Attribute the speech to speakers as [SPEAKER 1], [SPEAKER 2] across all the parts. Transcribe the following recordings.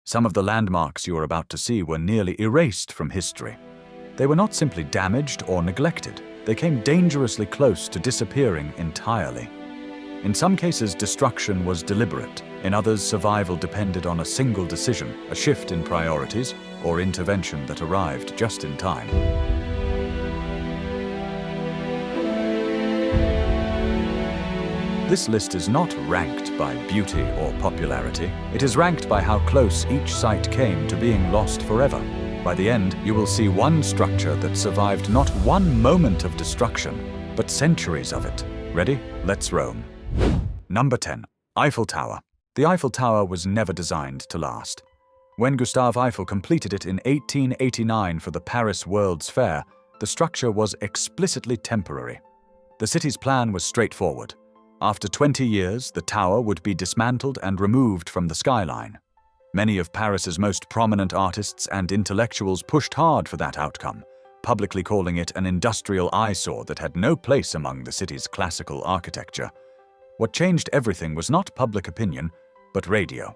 [SPEAKER 1] Some of the landmarks you are about to see were nearly erased from history. They were not simply damaged or neglected, they came dangerously close to disappearing entirely. In some cases, destruction was deliberate. In others, survival depended on a single decision, a shift in priorities, or intervention that arrived just in time. This list is not ranked by beauty or popularity. It is ranked by how close each site came to being lost forever. By the end, you will see one structure that survived not one moment of destruction, but centuries of it. Ready? Let's roam. Number 10. Eiffel Tower. The Eiffel Tower was never designed to last. When Gustave Eiffel completed it in 1889 for the Paris World's Fair, the structure was explicitly temporary. The city's plan was straightforward. After 20 years, the tower would be dismantled and removed from the skyline. Many of Paris's most prominent artists and intellectuals pushed hard for that outcome, publicly calling it an industrial eyesore that had no place among the city's classical architecture. What changed everything was not public opinion, but radio.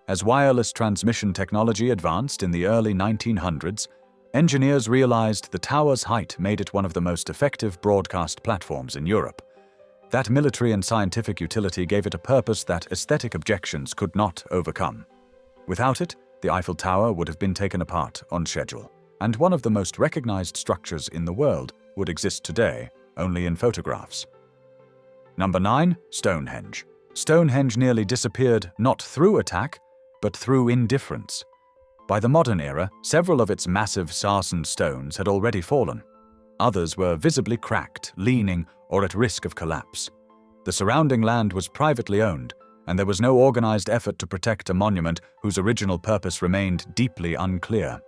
[SPEAKER 1] As wireless transmission technology advanced in the early 1900s, engineers realized the tower's height made it one of the most effective broadcast platforms in Europe. That military and scientific utility gave it a purpose that aesthetic objections could not overcome. Without it, the Eiffel Tower would have been taken apart on schedule, and one of the most recognized structures in the world would exist today only in photographs. Number 9. Stonehenge. Stonehenge nearly disappeared not through attack, but through indifference. By the modern era, several of its massive sarsen stones had already fallen. Others were visibly cracked, leaning, or at risk of collapse. The surrounding land was privately owned, and there was no organized effort to protect a monument whose original purpose remained deeply unclear.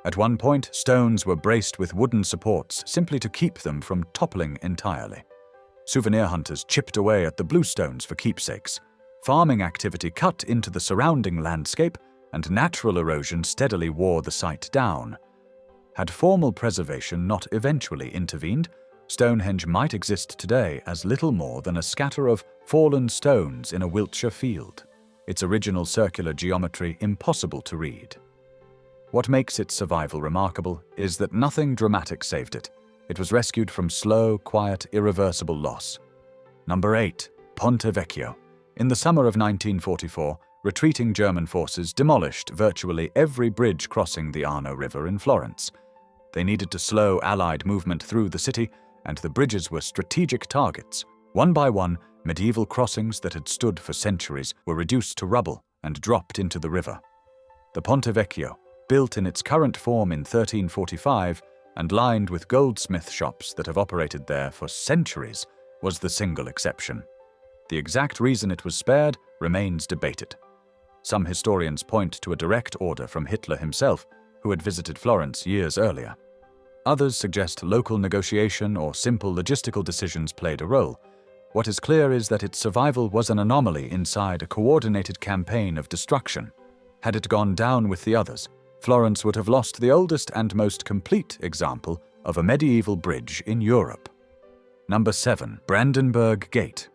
[SPEAKER 1] At one point, stones were braced with wooden supports simply to keep them from toppling entirely. Souvenir hunters chipped away at the bluestones for keepsakes. Farming activity cut into the surrounding landscape, and natural erosion steadily wore the site down. Had formal preservation not eventually intervened, Stonehenge might exist today as little more than a scatter of fallen stones in a Wiltshire field, its original circular geometry impossible to read. What makes its survival remarkable is that nothing dramatic saved it. It was rescued from slow, quiet, irreversible loss. Number 8. Ponte Vecchio. In the summer of 1944, retreating German forces demolished virtually every bridge crossing the Arno River in Florence. They needed to slow Allied movement through the city, and the bridges were strategic targets. One by one, medieval crossings that had stood for centuries were reduced to rubble and dropped into the river. The Ponte Vecchio, built in its current form in 1345 and lined with goldsmith shops that have operated there for centuries, was the single exception. The exact reason it was spared remains debated. Some historians point to a direct order from Hitler himself, who had visited Florence years earlier. Others suggest local negotiation or simple logistical decisions played a role. What is clear is that its survival was an anomaly inside a coordinated campaign of destruction. Had it gone down with the others, Florence would have lost the oldest and most complete example of a medieval bridge in Europe. Number 7. Brandenburg Gate.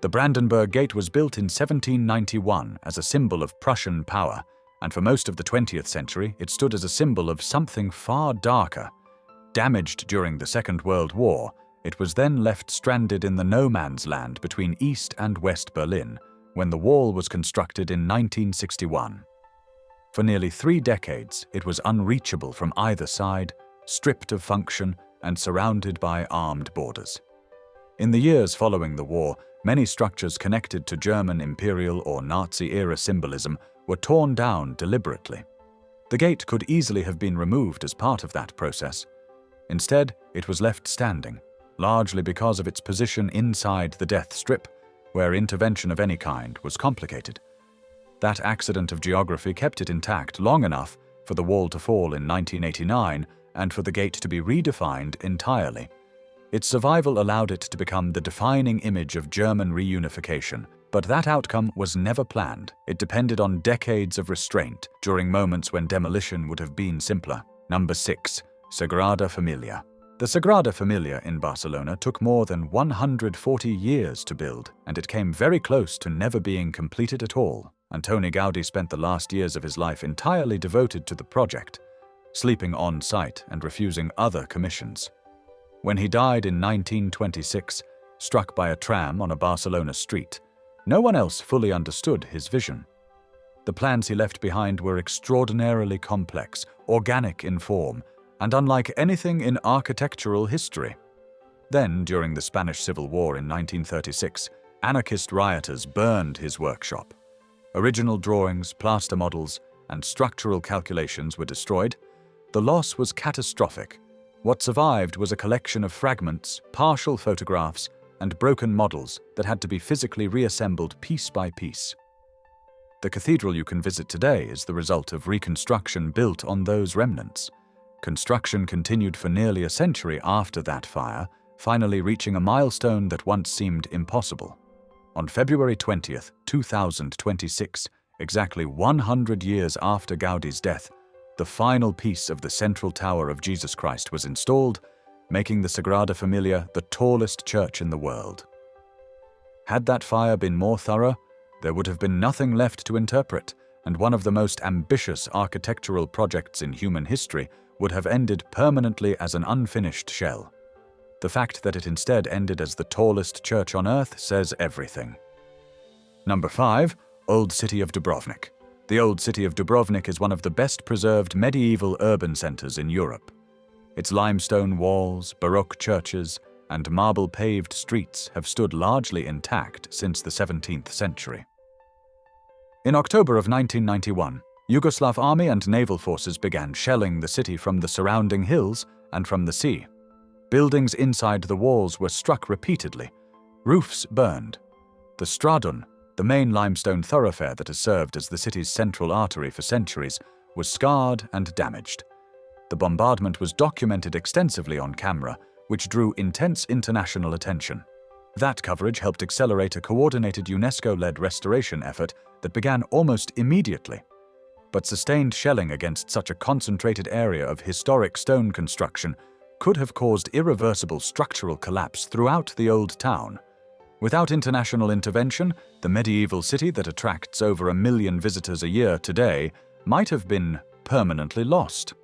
[SPEAKER 1] The Brandenburg Gate was built in 1791 as a symbol of Prussian power, and for most of the 20th century it stood as a symbol of something far darker. Damaged during the Second World War, it was then left stranded in the no-man's land between East and West Berlin when the wall was constructed in 1961. For nearly 3 decades, it was unreachable from either side, stripped of function, and surrounded by armed borders. In the years following the war, many structures connected to German imperial or Nazi-era symbolism were torn down deliberately. The gate could easily have been removed as part of that process. Instead, it was left standing, largely because of its position inside the death strip, where intervention of any kind was complicated. That accident of geography kept it intact long enough for the wall to fall in 1989 and for the gate to be redefined entirely. Its survival allowed it to become the defining image of German reunification, but that outcome was never planned. It depended on decades of restraint during moments when demolition would have been simpler. Number 6. Sagrada Familia. The Sagrada Familia in Barcelona took more than 140 years to build, and it came very close to never being completed at all. Antoni Gaudi spent the last years of his life entirely devoted to the project, sleeping on site and refusing other commissions. When he died in 1926, struck by a tram on a Barcelona street, no one else fully understood his vision. The plans he left behind were extraordinarily complex, organic in form, and unlike anything in architectural history. Then, during the Spanish Civil War in 1936, anarchist rioters burned his workshop. Original drawings, plaster models, and structural calculations were destroyed. The loss was catastrophic. What survived was a collection of fragments, partial photographs, and broken models that had to be physically reassembled piece by piece. The cathedral you can visit today is the result of reconstruction built on those remnants. Construction continued for nearly a century after that fire, finally reaching a milestone that once seemed impossible. On February 20th, 2026, exactly 100 years after Gaudi's death, the final piece of the central tower of Jesus Christ was installed, making the Sagrada Familia the tallest church in the world. Had that fire been more thorough, there would have been nothing left to interpret, and one of the most ambitious architectural projects in human history would have ended permanently as an unfinished shell. The fact that it instead ended as the tallest church on earth says everything. Number 5. Old City of Dubrovnik. The Old City of Dubrovnik is one of the best preserved medieval urban centers in Europe. Its limestone walls, Baroque churches, and marble-paved streets have stood largely intact since the 17th century. In October of 1991, Yugoslav army and naval forces began shelling the city from the surrounding hills and from the sea. Buildings inside the walls were struck repeatedly. Roofs burned. The Stradun, the main limestone thoroughfare that has served as the city's central artery for centuries, was scarred and damaged. The bombardment was documented extensively on camera, which drew intense international attention. That coverage helped accelerate a coordinated UNESCO-led restoration effort that began almost immediately. But sustained shelling against such a concentrated area of historic stone construction could have caused irreversible structural collapse throughout the Old Town. Without international intervention, the medieval city that attracts over 1 million visitors a year today might have been permanently lost.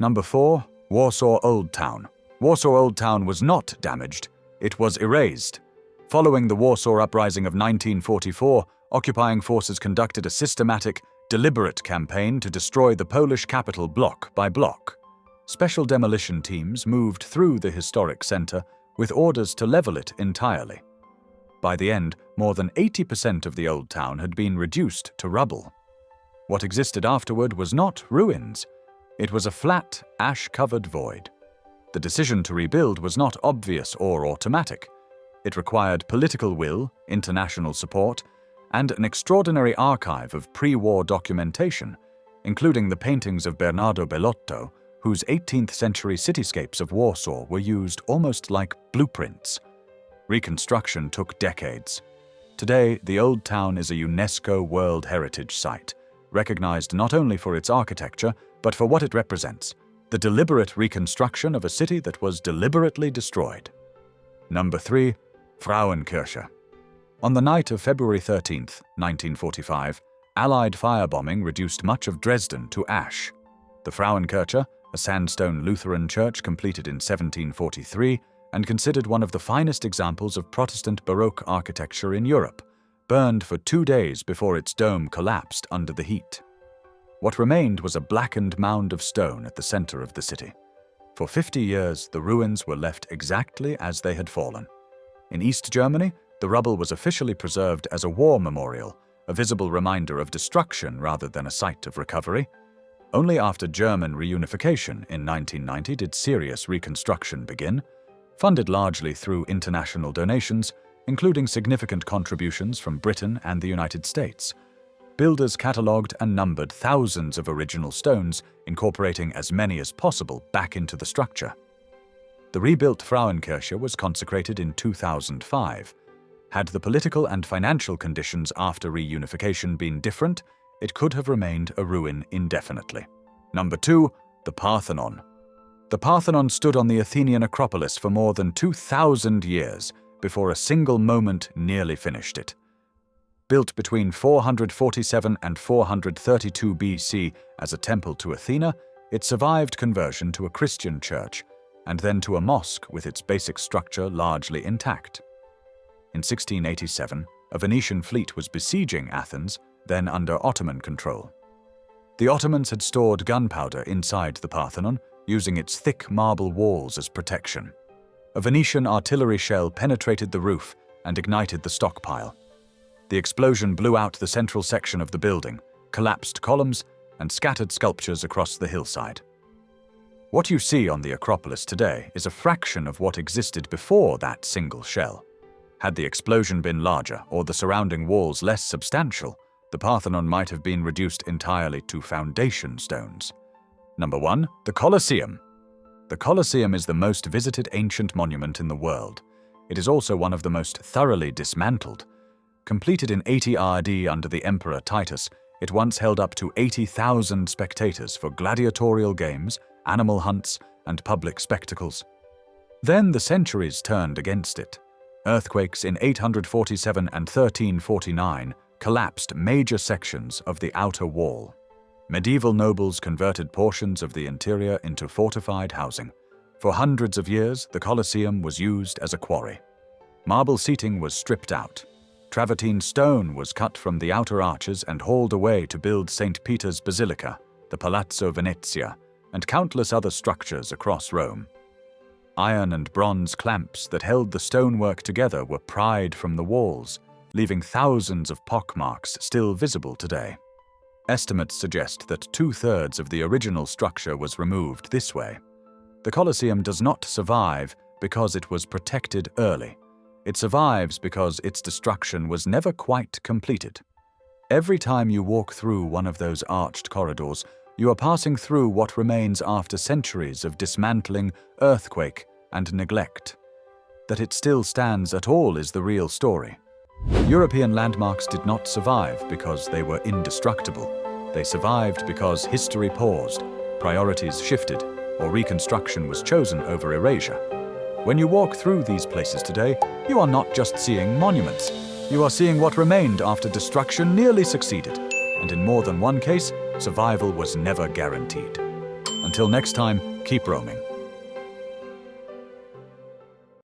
[SPEAKER 1] Number 4. Warsaw Old Town. Warsaw Old Town was not damaged, it was erased. Following the Warsaw Uprising of 1944, occupying forces conducted a systematic, deliberate campaign to destroy the Polish capital block by block. Special demolition teams moved through the historic center with orders to level it entirely. By the end, more than 80% of the Old Town had been reduced to rubble. What existed afterward was not ruins. It was a flat, ash-covered void. The decision to rebuild was not obvious or automatic. It required political will, international support, and an extraordinary archive of pre-war documentation, including the paintings of Bernardo Bellotto, whose 18th-century cityscapes of Warsaw were used almost like blueprints. Reconstruction took decades. Today, the Old Town is a UNESCO World Heritage Site, recognized not only for its architecture, but for what it represents, the deliberate reconstruction of a city that was deliberately destroyed. Number 3. Frauenkirche. On the night of February 13, 1945, Allied firebombing reduced much of Dresden to ash. The Frauenkirche, a sandstone Lutheran church completed in 1743 and considered one of the finest examples of Protestant Baroque architecture in Europe, burned for 2 days before its dome collapsed under the heat. What remained was a blackened mound of stone at the center of the city. For 50 years, the ruins were left exactly as they had fallen. In East Germany, the rubble was officially preserved as a war memorial, a visible reminder of destruction rather than a site of recovery. Only after German reunification in 1990 did serious reconstruction begin, funded largely through international donations, including significant contributions from Britain and the United States. Builders catalogued and numbered thousands of original stones, incorporating as many as possible back into the structure. The rebuilt Frauenkirche was consecrated in 2005. Had the political and financial conditions after reunification been different, it could have remained a ruin indefinitely. Number 2. The Parthenon. The Parthenon stood on the Athenian Acropolis for more than 2,000 years before a single moment nearly finished it. Built between 447 and 432 BC as a temple to Athena, it survived conversion to a Christian church, and then to a mosque with its basic structure largely intact. In 1687, a Venetian fleet was besieging Athens, then under Ottoman control. The Ottomans had stored gunpowder inside the Parthenon, using its thick marble walls as protection. A Venetian artillery shell penetrated the roof and ignited the stockpile. The explosion blew out the central section of the building, collapsed columns, and scattered sculptures across the hillside. What you see on the Acropolis today is a fraction of what existed before that single shell. Had the explosion been larger or the surrounding walls less substantial, the Parthenon might have been reduced entirely to foundation stones. Number 1. The Colosseum. The Colosseum is the most visited ancient monument in the world. It is also one of the most thoroughly dismantled. Completed in 80 AD under the Emperor Titus, it once held up to 80,000 spectators for gladiatorial games, animal hunts, and public spectacles. Then the centuries turned against it. Earthquakes in 847 and 1349 collapsed major sections of the outer wall. Medieval nobles converted portions of the interior into fortified housing. For hundreds of years, the Colosseum was used as a quarry. Marble seating was stripped out. Travertine stone was cut from the outer arches and hauled away to build St. Peter's Basilica, the Palazzo Venezia, and countless other structures across Rome. Iron and bronze clamps that held the stonework together were pried from the walls, leaving thousands of pockmarks still visible today. Estimates suggest that 2/3 of the original structure was removed this way. The Colosseum does not survive because it was protected early. It survives because its destruction was never quite completed. Every time you walk through one of those arched corridors, you are passing through what remains after centuries of dismantling, earthquake, and neglect. That it still stands at all is the real story. European landmarks did not survive because they were indestructible. They survived because history paused, priorities shifted, or reconstruction was chosen over erasure. When you walk through these places today, you are not just seeing monuments. You are seeing what remained after destruction nearly succeeded, and in more than one case, survival was never guaranteed. Until next time, keep roaming.